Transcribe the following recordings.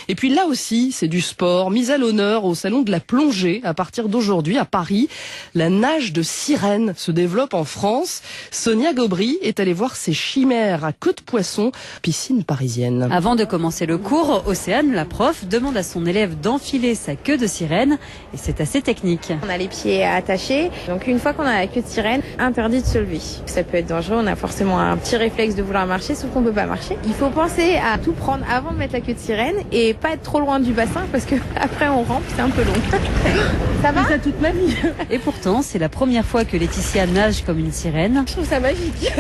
Et puis là aussi, c'est du sport, mis à l'honneur au salon de la plongée à partir d'aujourd'hui à Paris. La nage de sirène se développe en France. Sonia Gobry est allée voir ces chimères à queue de poisson, piscine parisienne. Avant de commencer le cours, Océane, la prof, demande à son élève d'enfiler sa queue de sirène et c'est assez technique. On a les pieds attachés, donc une fois qu'on a la queue de sirène, interdit de se lever. Ça peut être dangereux, on a forcément un petit réflexe de vouloir marcher, sauf qu'on peut pas marcher. Il faut penser à tout prendre avant de mettre la queue de sirène et pas être trop loin du bassin parce que après on rampe, c'est un peu long. Ça va ? Ça toute ma vie. Et pourtant, c'est la première fois que Laetitia nage comme une sirène. Je trouve ça magique.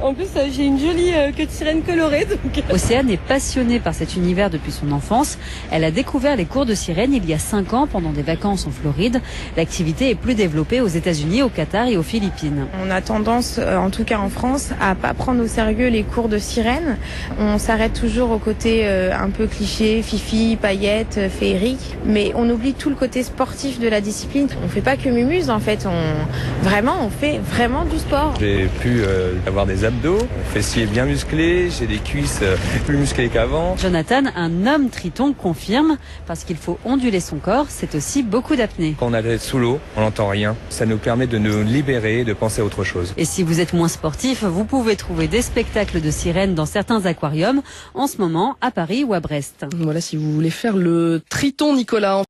En plus, j'ai une jolie queue de sirène colorée. Donc... Océane est passionnée par cet univers depuis son enfance. Elle a découvert les cours de sirène il y a 5 ans pendant des vacances en Floride. L'activité est plus développée aux États-Unis, au Qatar et aux Philippines. On a tendance, en tout cas en France, à pas prendre au sérieux les cours de sirène. On s'arrête toujours au côté un peu cliché, fifi, paillettes, féerique. Mais on oublie tout le côté sportif de la discipline. On fait pas que mumuse en fait. On fait vraiment du sport. J'ai pu avoir des abdos, fessiers bien musclés, j'ai des cuisses plus musclées qu'avant. Jonathan, un homme triton, confirme, parce qu'il faut onduler son corps, c'est aussi beaucoup d'apnée. Quand on a la tête sous l'eau, on n'entend rien. Ça nous permet de nous libérer, de penser à autre chose. Et si vous êtes moins sportif, vous pouvez trouver des spectacles de sirènes dans certains aquariums, en ce moment à Paris ou à Brest. Voilà, si vous voulez faire le triton, Nicolas.